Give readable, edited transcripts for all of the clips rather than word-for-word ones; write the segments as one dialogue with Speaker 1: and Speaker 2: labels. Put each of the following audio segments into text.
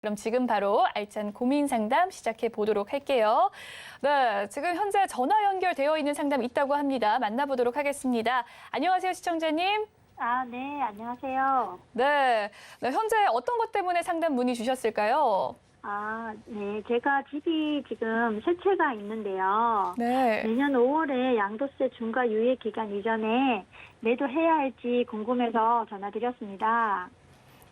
Speaker 1: 그럼 지금 바로 알찬 고민 상담 시작해 보도록 할게요. 네, 지금 현재 전화 연결되어 있는 상담이 있다고 합니다. 만나보도록 하겠습니다. 안녕하세요, 시청자님.
Speaker 2: 네, 안녕하세요.
Speaker 1: 네, 현재 어떤 것 때문에 상담 문의 주셨을까요?
Speaker 2: 네, 제가 집이 지금 세 채가 있는데요.
Speaker 1: 네.
Speaker 2: 내년 5월에 양도세 중과 유예 기간 이전에 매도해야 할지 궁금해서 전화드렸습니다.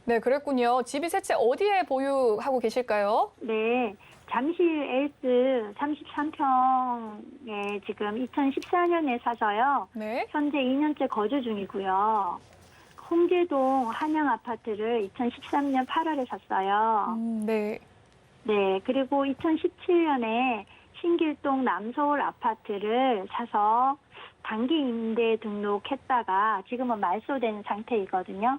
Speaker 1: 네, 그랬군요. 집이 세 채 어디에 보유하고 계실까요?
Speaker 2: 네, 잠실 엘스 33평에 지금 2014년에 사서요.
Speaker 1: 네.
Speaker 2: 현재 2년째 거주 중이고요. 홍제동 한양 아파트를 2013년 8월에 샀어요.
Speaker 1: 네.
Speaker 2: 네, 그리고 2017년에 신길동 남서울 아파트를 사서 단기 임대 등록했다가 지금은 말소된 상태이거든요.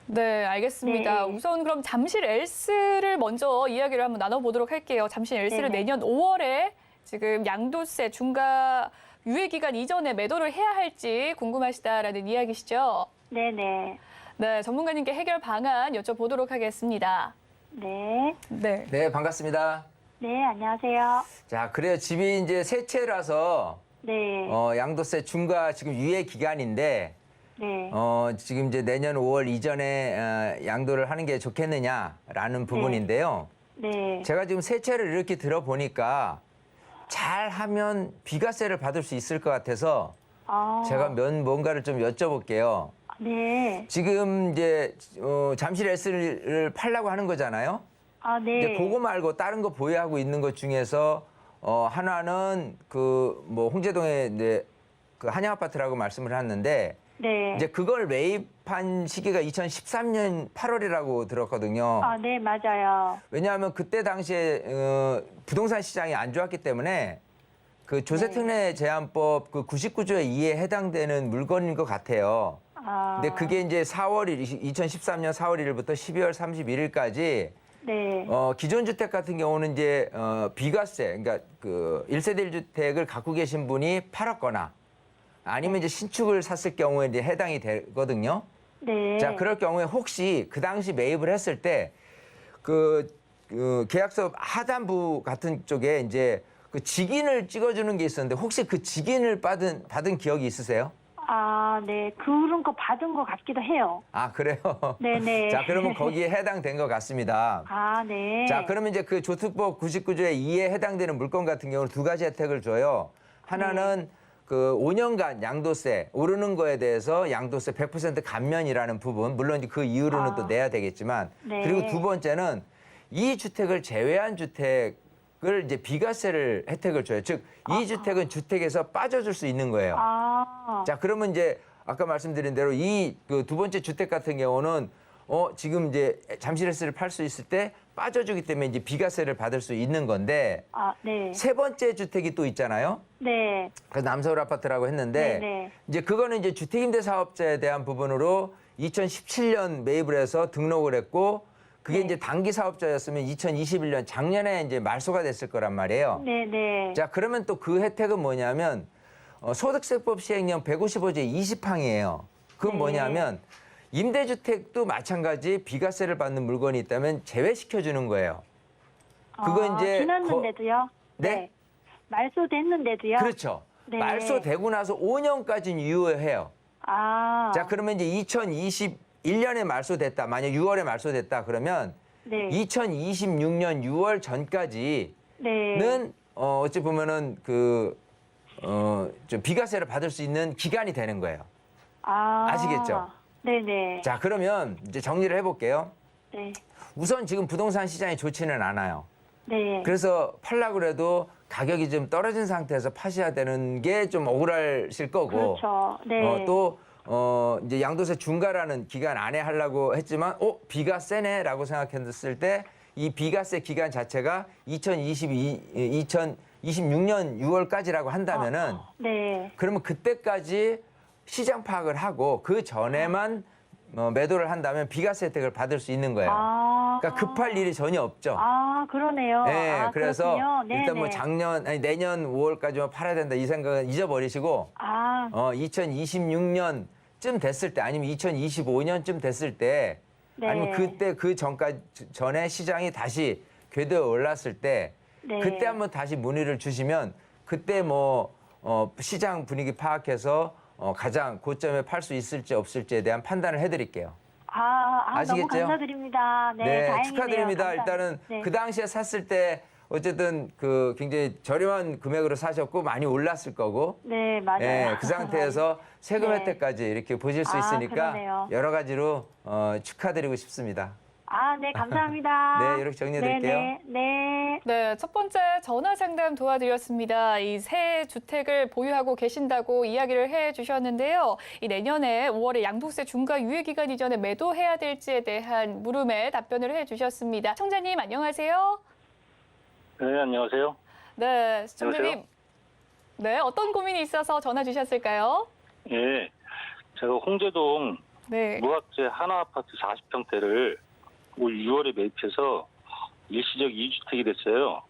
Speaker 1: 네, 알겠습니다.
Speaker 2: 네.
Speaker 1: 우선 그럼 잠실 엘스를 먼저 이야기를 한번 나눠보도록 할게요. 잠실 엘스를
Speaker 2: 네네.
Speaker 1: 내년 5월에 지금 양도세 중과 유예 기간 이전에 매도를 해야 할지 궁금하시다라는 이야기시죠?
Speaker 2: 네네.
Speaker 1: 네, 전문가님께 해결 방안 여쭤보도록 하겠습니다.
Speaker 2: 네.
Speaker 1: 네.
Speaker 3: 네, 반갑습니다.
Speaker 2: 네, 안녕하세요.
Speaker 3: 자, 그래요. 집이 이제 세 채라서
Speaker 2: 네.
Speaker 3: 양도세 중과 지금 유예 기간인데
Speaker 2: 네.
Speaker 3: 지금 이제 내년 5월 이전에 양도를 하는 게 좋겠느냐라는 부분인데요.
Speaker 2: 네.
Speaker 3: 제가 지금 세 채를 이렇게 들어보니까 잘하면 비과세를 받을 수 있을 것 같아서 제가 뭔가를 좀 여쭤볼게요.
Speaker 2: 네.
Speaker 3: 지금 이제 잠실 S를 팔려고 하는 거잖아요.
Speaker 2: 네.
Speaker 3: 이제 그거 말고 다른 거 보유하고 있는 것 중에서 하나는 그 뭐 홍제동에 이제 그 한양 아파트라고 말씀을 하는데
Speaker 2: 네.
Speaker 3: 이제 그걸 매입한 시기가 2013년 8월이라고 들었거든요.
Speaker 2: 네, 맞아요.
Speaker 3: 왜냐하면 그때 당시에 부동산 시장이 안 좋았기 때문에 그 조세특례 제한법 그 99조에 2에 해당되는 물건인 것 같아요. 근데 그게 이제 2013년 4월 1일부터 12월 31일까지
Speaker 2: 네.
Speaker 3: 기존 주택 같은 경우는 이제 비과세, 그러니까 그 1세대 1주택을 갖고 계신 분이 팔았거나 아니면 이제 신축을 샀을 경우에 이제 해당이 되거든요.
Speaker 2: 네.
Speaker 3: 자, 그럴 경우에 혹시 그 당시 매입을 했을 때 그 계약서 하단부 같은 쪽에 이제 그 직인을 찍어주는 게 있었는데 혹시 그 직인을 받은 기억이 있으세요?
Speaker 2: 네. 그런 거 받은 것 같기도 해요.
Speaker 3: 아, 그래요?
Speaker 2: 네네.
Speaker 3: 자, 그러면 거기에 해당된 것 같습니다.
Speaker 2: 네.
Speaker 3: 자, 그러면 이제 그 조특법 99조의 2에 해당되는 물건 같은 경우는 두 가지 혜택을 줘요. 하나는 그 5년간 양도세 오르는 거에 대해서 양도세 100% 감면이라는 부분, 물론 이제 그 이후로는 또 내야 되겠지만,
Speaker 2: 네.
Speaker 3: 그리고 두 번째는 이 주택을 제외한 주택을 이제 비과세를 혜택을 줘요. 즉, 이 주택은 주택에서 빠져줄 수 있는 거예요. 자, 그러면 이제 아까 말씀드린 대로 이 그 두 번째 주택 같은 경우는 지금 이제 잠실에스를 팔 수 있을 때 빠져주기 때문에 이제 비과세를 받을 수 있는 건데
Speaker 2: 네.
Speaker 3: 세 번째 주택이 또 있잖아요.
Speaker 2: 네.
Speaker 3: 그래서 남서울 아파트라고 했는데
Speaker 2: 네네.
Speaker 3: 이제 그거는 이제 주택임대 사업자에 대한 부분으로 2017년 매입을 해서 등록을 했고 그게 이제 단기 사업자였으면 2021년 작년에 이제 말소가 됐을 거란 말이에요.
Speaker 2: 네네.
Speaker 3: 자, 그러면 또 그 혜택은 뭐냐면 소득세법 시행령 155조 20항이에요. 그건
Speaker 2: 네.
Speaker 3: 뭐냐면 임대주택도 마찬가지 비과세를 받는 물건이 있다면 제외시켜주는 거예요. 그거 이제
Speaker 2: 지났는데도요?
Speaker 3: 네?
Speaker 2: 말소됐는데도요?
Speaker 3: 그렇죠.
Speaker 2: 네.
Speaker 3: 말소되고 나서 5년까지는 유효해요. 자, 그러면 이제 2021년에 말소됐다. 만약 6월에 말소됐다 그러면
Speaker 2: 네.
Speaker 3: 2026년 6월 전까지는
Speaker 2: 네.
Speaker 3: 어찌 보면은 좀 비과세를 받을 수 있는 기간이 되는 거예요. 아시겠죠?
Speaker 2: 네네.
Speaker 3: 자, 그러면 이제 정리를 해볼게요.
Speaker 2: 네.
Speaker 3: 우선 지금 부동산 시장이 좋지는 않아요.
Speaker 2: 네.
Speaker 3: 그래서 팔려고 그래도 가격이 좀 떨어진 상태에서 파셔야 되는 게 좀 억울하실 거고.
Speaker 2: 그렇죠. 네.
Speaker 3: 또 이제 양도세 중과라는 기간 안에 하려고 했지만 비과세네라고 생각했을 때 이 비과세 기간 자체가 2026년 6월까지라고 한다면은
Speaker 2: 네.
Speaker 3: 그러면 그때까지 시장 파악을 하고 그 전에만 매도를 한다면 비과세 혜택을 받을 수 있는 거예요. 그러니까 급할 일이 전혀 없죠.
Speaker 2: 그러네요.
Speaker 3: 네, 그래서
Speaker 2: 그렇군요.
Speaker 3: 일단 뭐
Speaker 2: 네네.
Speaker 3: 내년 5월까지만 팔아야 된다 이 생각은 잊어버리시고 2026년쯤 됐을 때 아니면 2025년쯤 됐을 때
Speaker 2: 네.
Speaker 3: 아니면 그때 그 전에 시장이 다시 궤도에 올랐을 때
Speaker 2: 네.
Speaker 3: 그때 한번 다시 문의를 주시면 그때 뭐 시장 분위기 파악해서 가장 고점에 팔 수 있을지 없을지에 대한 판단을 해드릴게요.
Speaker 2: 너무
Speaker 3: 아시겠죠?
Speaker 2: 감사드립니다. 네, 다행이네요.
Speaker 3: 축하드립니다.
Speaker 2: 감사합니다.
Speaker 3: 일단은
Speaker 2: 네.
Speaker 3: 그 당시에 샀을 때 어쨌든 그 굉장히 저렴한 금액으로 사셨고 많이 올랐을 거고
Speaker 2: 네, 맞아요.
Speaker 3: 예, 그 상태에서 세금
Speaker 2: 네.
Speaker 3: 혜택까지 이렇게 보실 수 있으니까
Speaker 2: 그러네요.
Speaker 3: 여러 가지로 축하드리고 싶습니다.
Speaker 2: 네, 감사합니다.
Speaker 3: 네, 이렇게 정리해드릴게요.
Speaker 2: 네.
Speaker 1: 네, 첫 번째 전화 상담 도와드렸습니다. 이 새 주택을 보유하고 계신다고 이야기를 해주셨는데요. 이 내년에 5월에 양도세 중과 유예 기간 이전에 매도해야 될지에 대한 물음에 답변을 해주셨습니다. 청자님 안녕하세요.
Speaker 4: 네, 안녕하세요.
Speaker 1: 네, 시청자님.
Speaker 4: 안녕하세요.
Speaker 1: 네, 어떤 고민이 있어서 전화 주셨을까요?
Speaker 4: 예, 제가 홍제동
Speaker 1: 네.
Speaker 4: 무학재 하나아파트 40평대를 올 6월에 매입해서 일시적 2주택이 됐어요.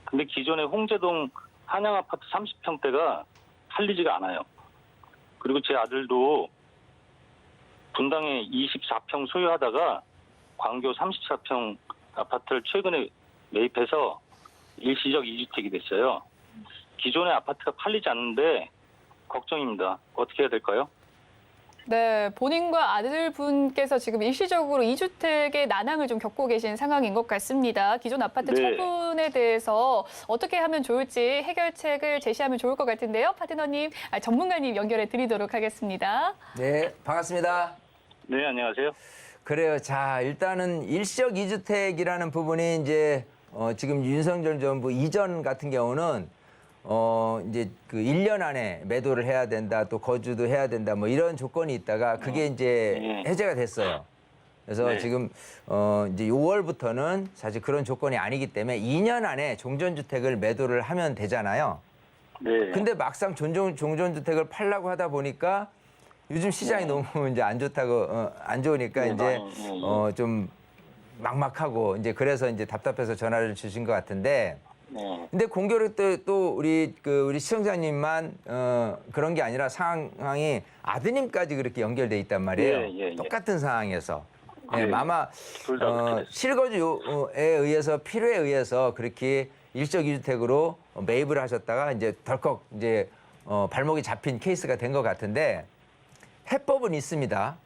Speaker 4: 근데 기존에 홍제동 한양아파트 30평대가 팔리지가 않아요. 그리고 제 아들도 분당에 24평 소유하다가 광교 34평 아파트를 최근에 매입해서 일시적 2주택이 됐어요. 기존의 아파트가 팔리지 않는데 걱정입니다. 어떻게 해야 될까요?
Speaker 1: 네, 본인과 아들분께서 지금 일시적으로 2주택의 난항을 좀 겪고 계신 상황인 것 같습니다. 기존 아파트
Speaker 4: 네.
Speaker 1: 처분에 대해서 어떻게 하면 좋을지 해결책을 제시하면 좋을 것 같은데요. 파트너님, 전문가님 연결해 드리도록 하겠습니다.
Speaker 3: 네, 반갑습니다.
Speaker 4: 네, 안녕하세요.
Speaker 3: 그래요. 자, 일단은 일시적 2주택이라는 부분이 이제 지금 윤석열 정부 이전 같은 경우는 이제 그 1년 안에 매도를 해야 된다, 또 거주도 해야 된다, 뭐 이런 조건이 있다가 그게 이제 해제가 됐어요. 그래서
Speaker 4: 네.
Speaker 3: 지금 이제 5월부터는 사실 그런 조건이 아니기 때문에 2년 안에 종전주택을 매도를 하면 되잖아요.
Speaker 4: 네.
Speaker 3: 근데 막상 종전주택을 팔려고 하다 보니까 요즘 시장이 너무 이제 안 좋다고 안 좋으니까
Speaker 4: 네,
Speaker 3: 이제
Speaker 4: 많이,
Speaker 3: 좀 막막하고 이제 그래서 이제 답답해서 전화를 주신 것 같은데.
Speaker 4: 네.
Speaker 3: 근데 공교롭게 또 우리 시청자님만 그런 게 아니라 상황이 아드님까지 그렇게 연결돼 있단 말이에요.
Speaker 4: 예.
Speaker 3: 똑같은 상황에서.
Speaker 4: 예.
Speaker 3: 아마
Speaker 4: 둘다 그렇게 됐어요.
Speaker 3: 실거주에 의해서 필요에 의해서 그렇게 일적 2주택으로 매입을 하셨다가 이제 덜컥 이제 발목이 잡힌 케이스가 된 것 같은데 해법은 있습니다.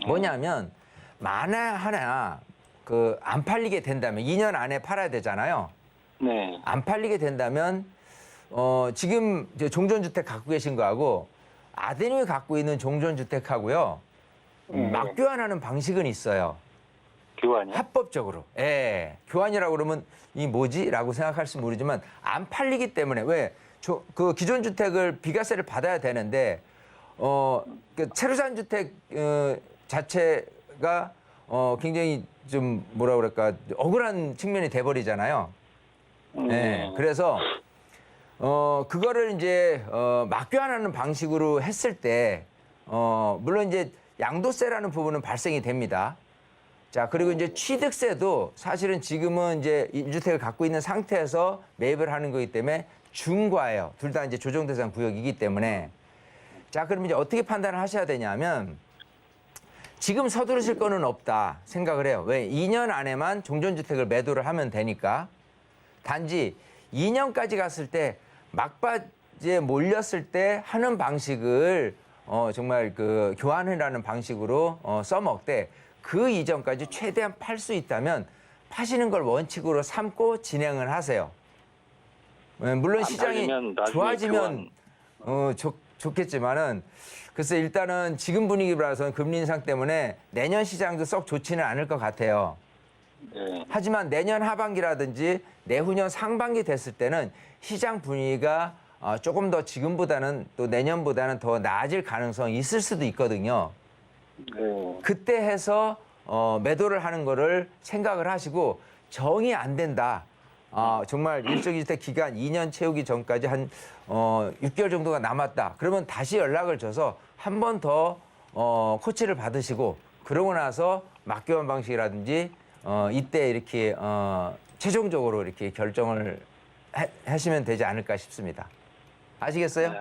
Speaker 3: 뭐냐면 만에 하나 그 안 팔리게 된다면 2년 안에 팔아야 되잖아요.
Speaker 4: 네.
Speaker 3: 안 팔리게 된다면 지금 이제 종전주택 갖고 계신 거하고 아드님이 갖고 있는 종전주택하고요 맞교환하는 방식은 있어요.
Speaker 4: 교환이요?
Speaker 3: 합법적으로. 예. 교환이라고 그러면 이 뭐지?라고 생각할지 모르지만 안 팔리기 때문에 왜 그 기존 주택을 비과세를 받아야 되는데 그 체류산 주택 자체가 굉장히 좀 뭐라 그럴까 억울한 측면이 돼 버리잖아요. 네, 그래서 그거를 이제 맞교환하는 방식으로 했을 때 물론 이제 양도세라는 부분은 발생이 됩니다. 자, 그리고 이제 취득세도 사실은 지금은 이제 1주택을 갖고 있는 상태에서 매입을 하는 거기 때문에 중과예요. 둘 다 이제 조정대상 구역이기 때문에. 자, 그럼 이제 어떻게 판단을 하셔야 되냐면 지금 서두르실 거는 없다 생각을 해요. 왜? 2년 안에만 종전주택을 매도를 하면 되니까. 단지 2년까지 갔을 때 막바지에 몰렸을 때 하는 방식을 정말 그 교환이라는 방식으로 써먹되 그 이전까지 최대한 팔 수 있다면 파시는 걸 원칙으로 삼고 진행을 하세요. 물론 시장이 좋아지면 좋겠지만은 글쎄 일단은 지금 분위기 봐서는 금리 인상 때문에 내년 시장도 썩 좋지는 않을 것 같아요.
Speaker 4: 네.
Speaker 3: 하지만 내년 하반기라든지 내후년 상반기 됐을 때는 시장 분위기가 조금 더 지금보다는 또 내년보다는 더 나아질 가능성이 있을 수도 있거든요.
Speaker 4: 네.
Speaker 3: 그때 해서 매도를 하는 거를 생각을 하시고 정이 안 된다. 정말 일적 2주택 기간 2년 채우기 전까지 한 6개월 정도가 남았다. 그러면 다시 연락을 줘서 한 번 더 코치를 받으시고 그러고 나서 맞교환 방식이라든지 이때 이렇게 최종적으로 이렇게 결정을 하시면 되지 않을까 싶습니다. 아시겠어요?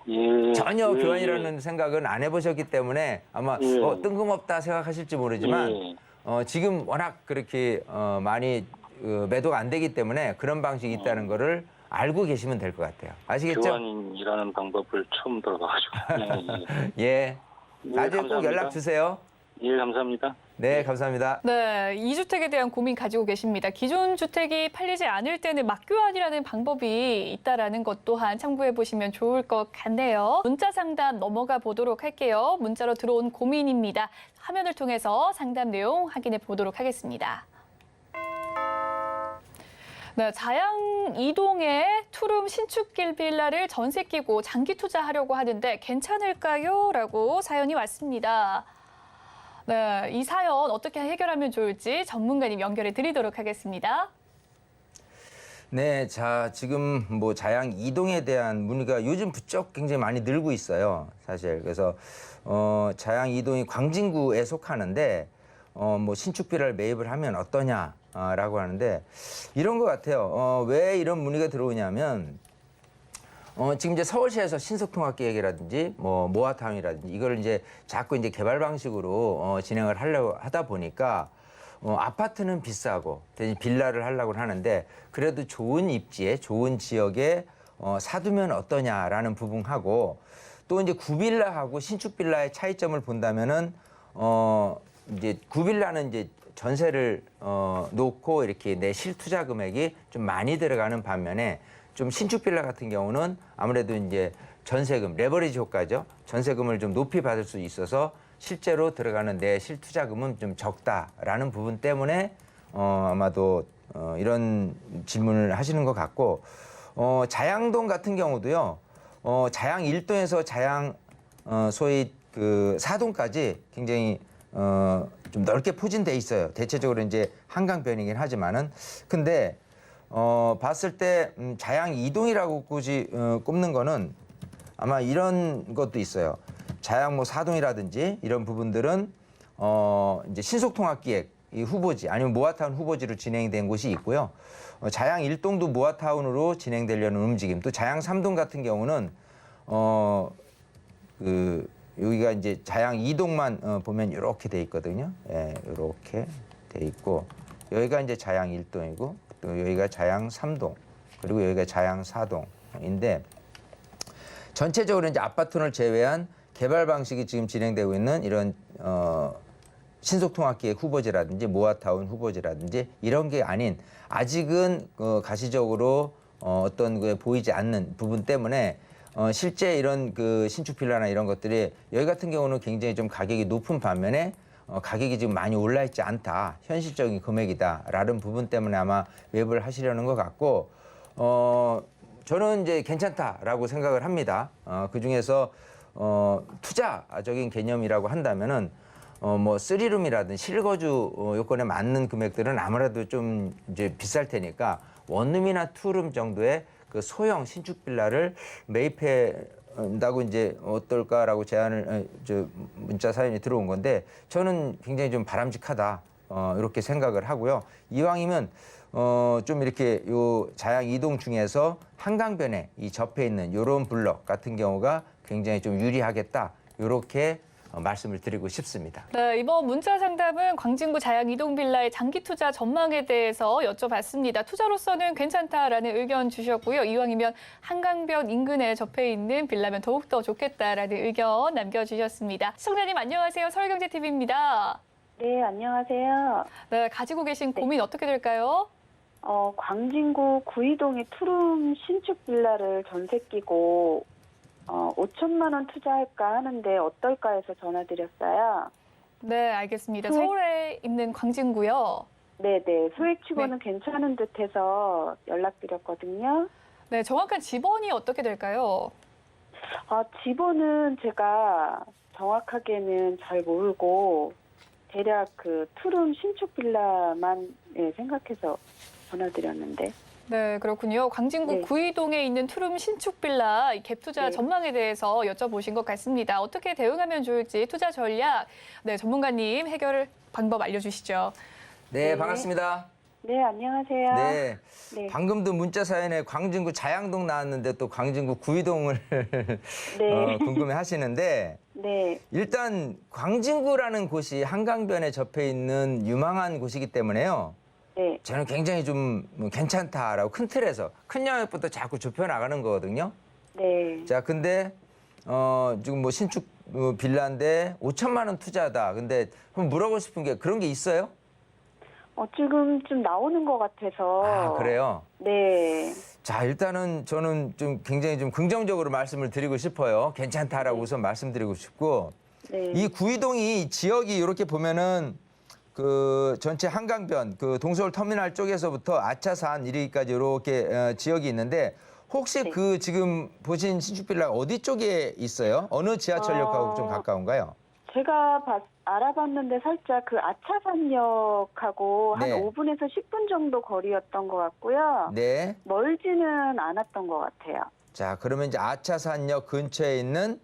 Speaker 4: 예.
Speaker 3: 전혀
Speaker 4: 예,
Speaker 3: 교환이라는 생각은 안 해보셨기 때문에 아마
Speaker 4: 예.
Speaker 3: 뜬금없다 생각하실지 모르지만
Speaker 4: 예.
Speaker 3: 지금 워낙 그렇게 많이 매도가 안 되기 때문에 그런 방식이 있다는 거를 알고 계시면 될 것 같아요. 아시겠죠?
Speaker 4: 교환이라는 방법을 처음 들어봐가지고. 예.
Speaker 3: 예. 나중에 꼭
Speaker 4: 감사합니다.
Speaker 3: 연락 주세요.
Speaker 4: 예, 감사합니다.
Speaker 3: 네, 감사합니다.
Speaker 1: 네, 이 주택에 대한 고민 가지고 계십니다. 기존 주택이 팔리지 않을 때는 막교환이라는 방법이 있다라는 것 또한 참고해 보시면 좋을 것 같네요. 문자 상담 넘어가 보도록 할게요. 문자로 들어온 고민입니다. 화면을 통해서 상담 내용 확인해 보도록 하겠습니다. 네, 자양 이동에 투룸 신축길 빌라를 전세 끼고 장기 투자하려고 하는데 괜찮을까요? 라고 사연이 왔습니다. 네, 이 사연 어떻게 해결하면 좋을지 전문가님 연결해 드리도록 하겠습니다.
Speaker 3: 네, 자, 지금 뭐 자양 이동에 대한 문의가 요즘 부쩍 굉장히 많이 늘고 있어요, 사실. 그래서 자양 이동이 광진구에 속하는데 뭐 신축 빌라를 매입을 하면 어떠냐라고 하는데 이런 것 같아요. 왜 이런 문의가 들어오냐면 지금 이제 서울시에서 신속통합계획이라든지 뭐 모아타운이라든지 이걸 이제 자꾸 이제 개발 방식으로 진행을 하려고 하다 보니까 아파트는 비싸고 대신 빌라를 하려고 하는데 그래도 좋은 입지에 좋은 지역에 사두면 어떠냐라는 부분하고 또 이제 구빌라하고 신축 빌라의 차이점을 본다면은 이제 구빌라는 이제 전세를 놓고 이렇게 내 실투자 금액이 좀 많이 들어가는 반면에 좀 신축 빌라 같은 경우는 아무래도 이제 전세금, 레버리지 효과죠. 전세금을 좀 높이 받을 수 있어서 실제로 들어가는 내 실투자금은 좀 적다라는 부분 때문에 아마도 이런 질문을 하시는 것 같고 자양동 같은 경우도요. 자양 1동에서 자양 소위 그 4동까지 굉장히 좀 넓게 포진돼 있어요. 대체적으로 이제 한강변이긴 하지만은 근데 봤을 때 자양 2동이라고 굳이 꼽는 거는 아마 이런 것도 있어요. 자양 뭐 4동이라든지 이런 부분들은 이제 신속통합기획 이 후보지 아니면 모아타운 후보지로 진행된 곳이 있고요. 자양 1동도 모아타운으로 진행되려는 움직임. 또 자양 3동 같은 경우는 여기가 이제 자양 2동만 보면 이렇게 돼 있거든요. 예, 이렇게 돼 있고 여기가 이제 자양 1동이고 또 여기가 자양 3동 그리고 여기가 자양 4동인데 전체적으로 이제 아파트를 제외한 개발 방식이 지금 진행되고 있는 이런 신속통합기획 후보지라든지 모아타운 후보지라든지 이런 게 아닌 아직은 가시적으로 어떤 게 보이지 않는 부분 때문에 실제 이런 그 신축 빌라나 이런 것들이 여기 같은 경우는 굉장히 좀 가격이 높은 반면에 가격이 지금 많이 올라 있지 않다. 현실적인 금액이다라는 부분 때문에 아마 매입을 하시려는 것 같고 저는 이제 괜찮다라고 생각을 합니다. 그중에서 투자적인 개념이라고 한다면은 뭐 3룸이라든 실거주 요건에 맞는 금액들은 아무래도 좀 이제 비쌀 테니까 원룸이나 투룸 정도의 그 소형 신축 빌라를 매입한다고 이제 어떨까라고 제안을 문자 사연이 들어온 건데 저는 굉장히 좀 바람직하다 이렇게 생각을 하고요. 이왕이면 좀 이렇게 요 자양 2동 중에서 한강변에 이 접해 있는 요런 블럭 같은 경우가 굉장히 좀 유리하겠다 이렇게 말씀을 드리고 싶습니다.
Speaker 1: 네, 이번 문자 상담은 광진구 자양 이동 빌라의 장기 투자 전망에 대해서 여쭤봤습니다. 투자로서는 괜찮다라는 의견 주셨고요. 이왕이면 한강변 인근에 접해 있는 빌라면 더욱더 좋겠다라는 의견 남겨주셨습니다. 시청자님 안녕하세요. 서울경제TV입니다.
Speaker 2: 네, 안녕하세요.
Speaker 1: 네, 가지고 계신 고민 어떻게 될까요?
Speaker 2: 광진구 구이동에 투룸 신축 빌라를 전세 끼고 5천만 원 투자할까 하는데 어떨까 해서 전화드렸어요.
Speaker 1: 네, 알겠습니다. 서울에 있는 광진구요.
Speaker 2: 네네, 소액치고는 괜찮은 듯해서 연락드렸거든요.
Speaker 1: 네, 정확한 지번이 어떻게 될까요?
Speaker 2: 지번은 제가 정확하게는 잘 모르고 대략 그 투룸 신축 빌라만 생각해서 전화드렸는데.
Speaker 1: 네, 그렇군요. 광진구
Speaker 2: 네.
Speaker 1: 구이동에 있는 투룸 신축 빌라 갭 투자
Speaker 2: 네.
Speaker 1: 전망에 대해서 여쭤보신 것 같습니다. 어떻게 대응하면 좋을지 투자 전략, 네, 전문가님 해결 방법 알려주시죠.
Speaker 3: 네,
Speaker 2: 네.
Speaker 3: 반갑습니다.
Speaker 5: 네, 안녕하세요.
Speaker 3: 네.
Speaker 5: 네.
Speaker 3: 방금도 문자 사연에 광진구 자양동 나왔는데 또 광진구 구이동을
Speaker 5: 네.
Speaker 3: 궁금해 하시는데
Speaker 5: 네.
Speaker 3: 일단 광진구라는 곳이 한강변에 접해 있는 유망한 곳이기 때문에요.
Speaker 5: 네.
Speaker 3: 저는 굉장히 좀 괜찮다라고 큰 틀에서 큰 영역부터 자꾸 좁혀 나가는 거거든요.
Speaker 5: 네.
Speaker 3: 자, 근데 지금 뭐 신축 빌라인데 5천만 원 투자다. 근데 한번 물어보고 싶은 게 그런 게 있어요?
Speaker 5: 지금 좀 나오는 것 같아서.
Speaker 3: 아, 그래요?
Speaker 5: 네.
Speaker 3: 자, 일단은 저는 좀 굉장히 좀 긍정적으로 말씀을 드리고 싶어요. 괜찮다라고 우선 말씀드리고 싶고.
Speaker 5: 네.
Speaker 3: 이 구이동이 지역이 이렇게 보면은 그 전체 한강변 그 동서울 터미널 쪽에서부터 아차산 이리까지 이렇게 지역이 있는데 혹시
Speaker 5: 네.
Speaker 3: 그 지금 보신 신축 빌라 어디 쪽에 있어요? 어느 지하철역하고 좀 가까운가요?
Speaker 5: 제가 알아봤는데 살짝 그 아차산역하고
Speaker 3: 네.
Speaker 5: 한 5분에서 10분 정도 거리였던 것 같고요.
Speaker 3: 네.
Speaker 5: 멀지는 않았던 것 같아요.
Speaker 3: 자, 그러면 이제 아차산역 근처에 있는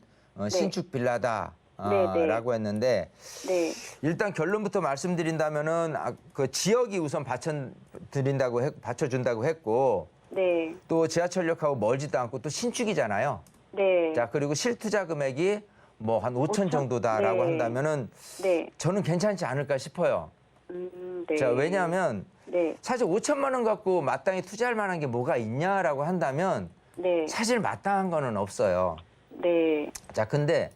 Speaker 3: 신축 빌라다.
Speaker 5: 네, 네.
Speaker 3: 라고 했는데
Speaker 5: 네.
Speaker 3: 일단 결론부터 말씀드린다면은 그 지역이 우선 받쳐준다고 했고
Speaker 5: 네.
Speaker 3: 또 지하철역하고 멀지도 않고 또 신축이잖아요.
Speaker 5: 네.
Speaker 3: 자, 그리고 실투자 금액이 뭐 한 5천 정도다라고
Speaker 5: 네.
Speaker 3: 한다면은
Speaker 5: 네.
Speaker 3: 저는 괜찮지 않을까 싶어요.
Speaker 5: 네.
Speaker 3: 자, 왜냐하면
Speaker 5: 네.
Speaker 3: 사실 5천만 원 갖고 마땅히 투자할 만한 게 뭐가 있냐라고 한다면
Speaker 5: 네.
Speaker 3: 사실 마땅한 거는 없어요.
Speaker 5: 네.
Speaker 3: 자, 근데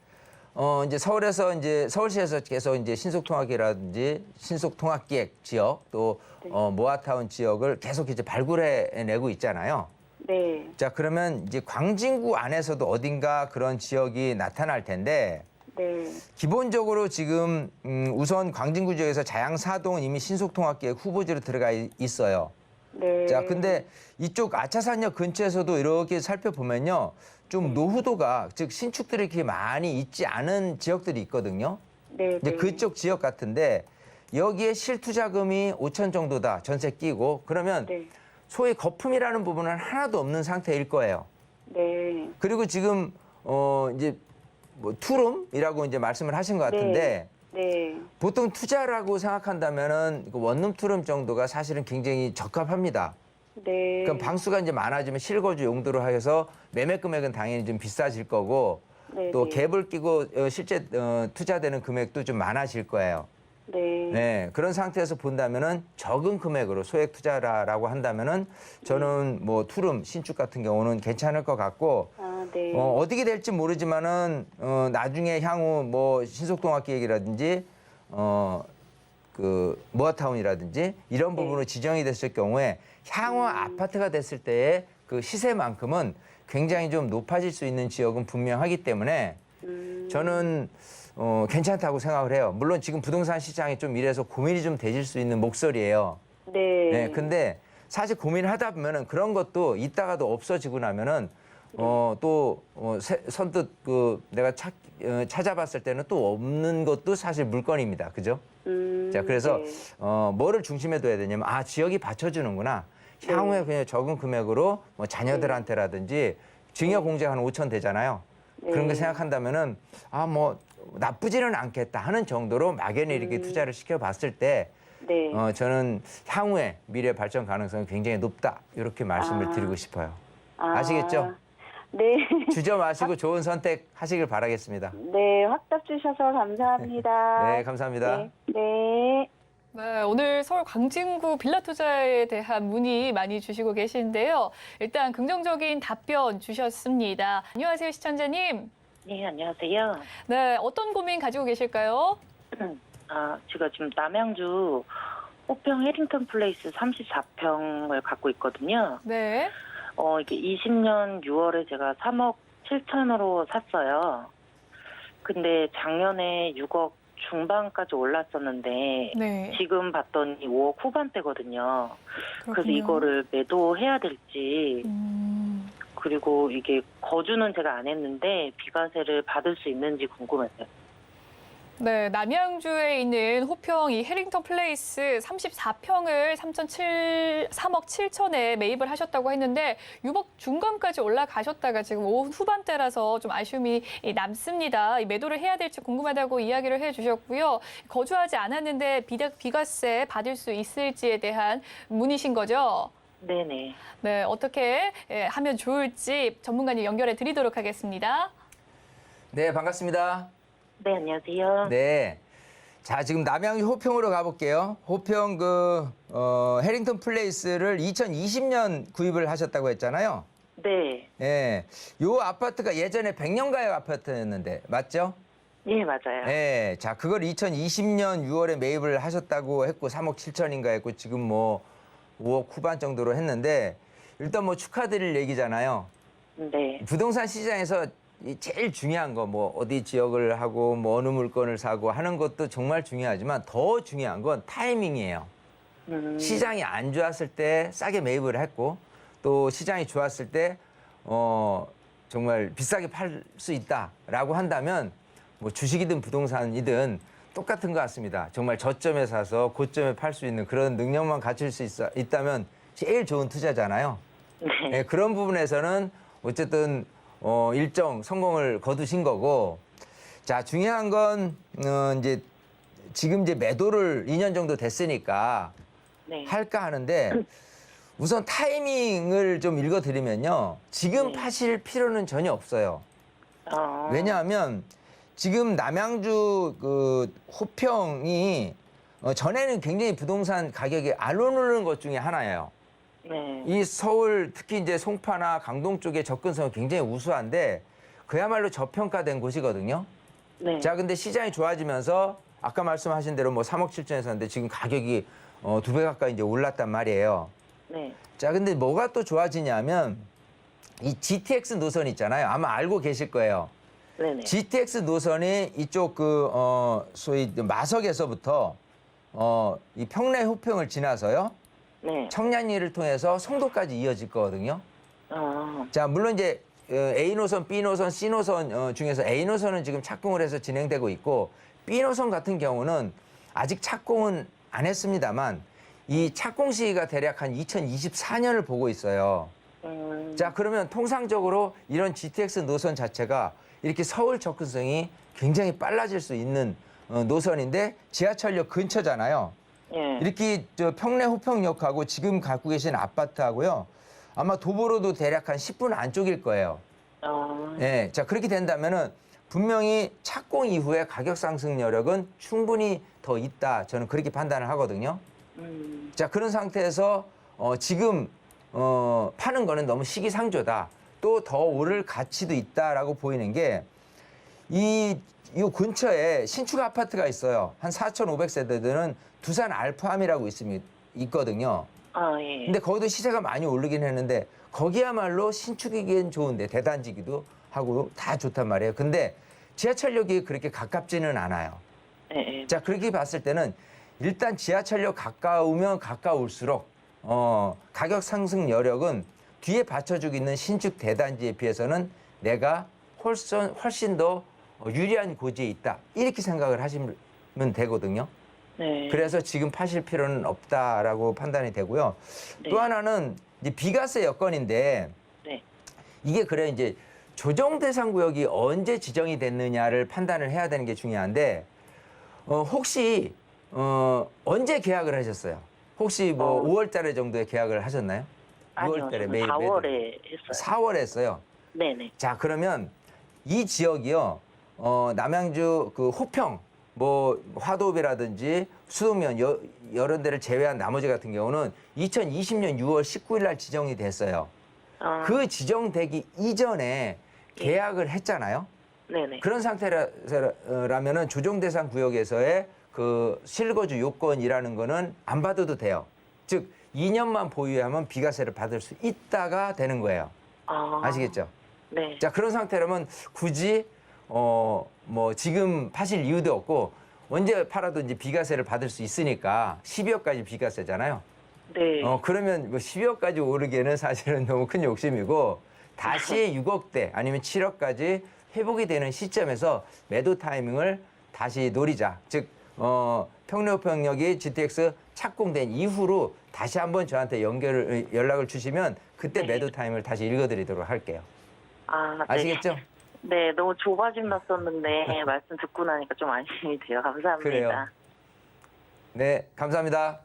Speaker 3: 이제 서울에서 이제 서울시에서 계속 이제 신속통합기라든지 신속통합기획 지역 또 모아타운 지역을 계속 이제 발굴해 내고 있잖아요.
Speaker 5: 네.
Speaker 3: 자, 그러면 이제 광진구 안에서도 어딘가 그런 지역이 나타날 텐데
Speaker 5: 네.
Speaker 3: 기본적으로 지금 우선 광진구 지역에서 자양사동은 이미 신속통합기획 후보지로 들어가 있어요.
Speaker 5: 네.
Speaker 3: 자, 근데 이쪽 아차산역 근처에서도 이렇게 살펴보면요. 좀 노후도가, 즉 신축들이 이렇게 많이 있지 않은 지역들이 있거든요.
Speaker 5: 네.
Speaker 3: 이제 그쪽 지역 같은데 여기에 실투자금이 5천 정도다. 전세 끼고. 그러면
Speaker 5: 네.
Speaker 3: 소위 거품이라는 부분은 하나도 없는 상태일 거예요.
Speaker 5: 네.
Speaker 3: 그리고 지금 이제 뭐 투룸이라고 이제 말씀을 하신 것 같은데
Speaker 5: 네.
Speaker 3: 보통 투자라고 생각한다면은 원룸 투룸 정도가 사실은 굉장히 적합합니다.
Speaker 5: 네.
Speaker 3: 그럼 방수가 이제 많아지면 실거주 용도로 해서 매매 금액은 당연히 좀 비싸질 거고
Speaker 5: 네.
Speaker 3: 또
Speaker 5: 네.
Speaker 3: 갭을 끼고 실제 투자되는 금액도 좀 많아질 거예요.
Speaker 5: 네.
Speaker 3: 네, 그런 상태에서 본다면은 적은 금액으로 소액 투자라고 한다면은 저는 뭐 투룸 신축 같은 경우는 괜찮을 것 같고
Speaker 5: 아, 네.
Speaker 3: 어떻게 될지 모르지만은 나중에 향후 뭐 신속통합기획이라든지 그 모아타운이라든지 이런 부분으로 지정이 됐을 경우에 향후 아파트가 됐을 때의 그 시세만큼은 굉장히 좀 높아질 수 있는 지역은 분명하기 때문에 저는 괜찮다고 생각을 해요. 물론 지금 부동산 시장이 좀 이래서 고민이 좀 되실 수 있는 목소리예요.
Speaker 5: 네.
Speaker 3: 네, 근데 사실 고민을 하다 보면은 그런 것도 있다가도 없어지고 나면은 선뜻 그 내가 찾아봤을 때는 또 없는 것도 사실 물건입니다. 그죠? 자, 그래서
Speaker 5: 네.
Speaker 3: 뭐를 중심에 둬야 되냐면 지역이 받쳐주는구나. 향후에 그냥 적은 금액으로 뭐 자녀들한테라든지 증여 공제 한 5천 되잖아요. 그런 거 생각한다면은 뭐 나쁘지는 않겠다 하는 정도로 막연히 이렇게 투자를 시켜봤을 때
Speaker 5: 네.
Speaker 3: 저는 향후에 미래 발전 가능성이 굉장히 높다 이렇게 말씀을 드리고 싶어요. 아시겠죠?
Speaker 5: 네.
Speaker 3: 주저 마시고 좋은 선택 하시길 바라겠습니다.
Speaker 5: 네, 확답 주셔서 감사합니다.
Speaker 3: 네, 감사합니다.
Speaker 5: 네. 네.
Speaker 1: 네, 오늘 서울 광진구 빌라 투자에 대한 문의 많이 주시고 계신데요. 일단 긍정적인 답변 주셨습니다. 안녕하세요, 시청자님.
Speaker 6: 네, 안녕하세요.
Speaker 1: 네, 어떤 고민 가지고 계실까요?
Speaker 6: 제가 지금 남양주 호평 해링턴 플레이스 34평을 갖고 있거든요.
Speaker 1: 네.
Speaker 6: 이게 20년 6월에 제가 3억 7천으로 샀어요. 근데 작년에 6억 중반까지 올랐었는데
Speaker 1: 네.
Speaker 6: 지금 봤더니 5억 후반대거든요. 그래서
Speaker 1: 그렇군요.
Speaker 6: 이거를 매도해야 될지 그리고 이게 거주는 제가 안 했는데 비과세를 받을 수 있는지 궁금했어요.
Speaker 1: 네, 남양주에 있는 호평 이 해링턴 플레이스 34평을 3억 7천에 매입을 하셨다고 했는데 6억 중반까지 올라가셨다가 지금 5억 후반대라서 좀 아쉬움이 남습니다. 이 매도를 해야 될지 궁금하다고 이야기를 해주셨고요. 거주하지 않았는데 비과세 받을 수 있을지에 대한 문의신 거죠?
Speaker 6: 네네.
Speaker 1: 네, 어떻게 하면 좋을지 전문가님 연결해 드리도록 하겠습니다.
Speaker 3: 네, 반갑습니다.
Speaker 6: 네, 안녕하세요.
Speaker 3: 네. 자, 지금 남양주 호평으로 가볼게요. 호평 해링턴 플레이스를 2020년 구입을 하셨다고 했잖아요.
Speaker 6: 네.
Speaker 3: 예. 요 아파트가 예전에 100년가액 아파트였는데, 맞죠?
Speaker 6: 예, 맞아요.
Speaker 3: 예. 자, 그걸 2020년 6월에 매입을 하셨다고 했고, 3억 7천인가 했고, 지금 뭐 5억 후반 정도로 했는데, 일단 뭐 축하드릴 얘기잖아요.
Speaker 6: 네.
Speaker 3: 부동산 시장에서 이 제일 중요한 거 뭐 어디 지역을 하고 뭐 어느 물건을 사고 하는 것도 정말 중요하지만 더 중요한 건 타이밍이에요. 시장이 안 좋았을 때 싸게 매입을 했고 또 시장이 좋았을 때 정말 비싸게 팔 수 있다라고 한다면 뭐 주식이든 부동산이든 똑같은 것 같습니다. 정말 저점에 사서 고점에 팔 수 있는 그런 능력만 갖출 수 있다면 제일 좋은 투자잖아요.
Speaker 6: 네.
Speaker 3: 네, 그런 부분에서는 어쨌든 일정 성공을 거두신 거고, 자, 중요한 건 이제 지금 이제 매도를 2년 정도 됐으니까
Speaker 6: 네.
Speaker 3: 할까 하는데 우선 타이밍을 좀 읽어드리면요, 지금
Speaker 6: 네.
Speaker 3: 파실 필요는 전혀 없어요. 왜냐하면 지금 남양주 호평이 전에는 굉장히 부동산 가격이 안 오르는 것 중에 하나예요.
Speaker 6: 네.
Speaker 3: 이 서울 특히 이제 송파나 강동 쪽의 접근성은 굉장히 우수한데 그야말로 저평가된 곳이거든요.
Speaker 6: 네.
Speaker 3: 자, 근데 시장이 좋아지면서 아까 말씀하신 대로 뭐 3억 7천에 샀는데 지금 가격이 2배 가까이 이제 올랐단 말이에요.
Speaker 6: 네.
Speaker 3: 자, 근데 뭐가 또 좋아지냐면 이 GTX 노선 있잖아요. 아마 알고 계실 거예요.
Speaker 6: 네네.
Speaker 3: GTX 노선이 이쪽 소위 마석에서부터 이 평내 호평을 지나서요.
Speaker 6: 네.
Speaker 3: 청량리를 통해서 송도까지 이어질 거거든요. 자, 물론 이제 A 노선, B 노선, C 노선 중에서 A 노선은 지금 착공을 해서 진행되고 있고 B 노선 같은 경우는 아직 착공은 안 했습니다만 이 착공 시기가 대략 한 2024년을 보고 있어요. 자, 그러면 통상적으로 이런 GTX 노선 자체가 이렇게 서울 접근성이 굉장히 빨라질 수 있는 노선인데 지하철역 근처잖아요.
Speaker 6: 예.
Speaker 3: 이렇게 평내 호평역하고 지금 갖고 계신 아파트하고요. 아마 도보로도 대략 한 10분 안쪽일 거예요. 예. 자, 그렇게 된다면은 분명히 착공 이후에 가격 상승 여력은 충분히 더 있다. 저는 그렇게 판단을 하거든요. 자, 그런 상태에서 지금 파는 거는 너무 시기상조다. 또 더 오를 가치도 있다라고 보이는 게 이 근처에 신축 아파트가 있어요. 한 4,500세대들은 두산 알파함이라고 있거든요.
Speaker 6: 예.
Speaker 3: 근데 거기도 시세가 많이 오르긴 했는데 거기야말로 신축이기엔 좋은데 대단지기도 하고 다 좋단 말이에요. 근데 지하철역이 그렇게 가깝지는 않아요.
Speaker 6: 예.
Speaker 3: 자, 그렇게 봤을 때는 일단 지하철역 가까우면 가까울수록 가격 상승 여력은 뒤에 받쳐주고 있는 신축 대단지에 비해서는 내가 훨씬 더 유리한 고지에 있다. 이렇게 생각을 하시면 되거든요.
Speaker 6: 네.
Speaker 3: 그래서 지금 파실 필요는 없다라고 판단이 되고요.
Speaker 6: 네.
Speaker 3: 또 하나는 이제 비과세 여건인데
Speaker 6: 네.
Speaker 3: 이게 그래 이제 조정 대상 구역이 언제 지정이 됐느냐를 판단을 해야 되는 게 중요한데 혹시 언제 계약을 하셨어요? 혹시 뭐 5월 달에 정도에 계약을 하셨나요?
Speaker 6: 아니요.
Speaker 3: 6월 달에
Speaker 6: 저는
Speaker 3: 매입
Speaker 6: 4월에 했어요.
Speaker 3: 4월에 했어요.
Speaker 6: 네네.
Speaker 3: 자, 그러면 이 지역이요. 남양주 호평 뭐 화도비라든지 수도면 여러 데를 제외한 나머지 같은 경우는 2020년 6월 19일 날 지정이 됐어요. 그 지정되기 이전에 계약을 했잖아요.
Speaker 6: 네네.
Speaker 3: 그런 상태라면은 조정 대상 구역에서의 그 실거주 요건이라는 거는 안 받아도 돼요. 즉 2년만 보유하면 비과세를 받을 수 있다가 되는 거예요. 아시겠죠?
Speaker 6: 네.
Speaker 3: 자, 그런 상태라면 굳이 뭐 지금 파실 이유도 없고 언제 팔아도 이제 비과세를 받을 수 있으니까 12억까지 비과세잖아요.
Speaker 6: 네.
Speaker 3: 그러면 뭐 12억까지 오르기에는 사실은 너무 큰 욕심이고 다시 6억대 아니면 7억까지 회복이 되는 시점에서 매도 타이밍을 다시 노리자. 즉 평로평역이 GTX 착공된 이후로 다시 한번 저한테 연락을 주시면 그때
Speaker 6: 네.
Speaker 3: 매도 타임을 다시 읽어드리도록 할게요.
Speaker 6: 아, 네.
Speaker 3: 아시겠죠?
Speaker 6: 네, 너무 조바심 났었는데 말씀 듣고 나니까 좀 안심이 돼요. 감사합니다.
Speaker 3: 그래요. 네, 감사합니다.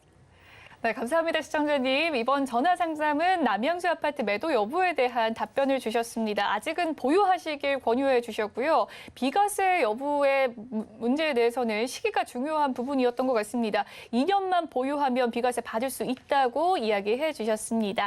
Speaker 1: 네, 감사합니다, 시청자님. 이번 전화 상담은 남양주 아파트 매도 여부에 대한 답변을 주셨습니다. 아직은 보유하시길 권유해 주셨고요. 비과세 여부의 문제에 대해서는 시기가 중요한 부분이었던 것 같습니다. 2년만 보유하면 비과세 받을 수 있다고 이야기해 주셨습니다.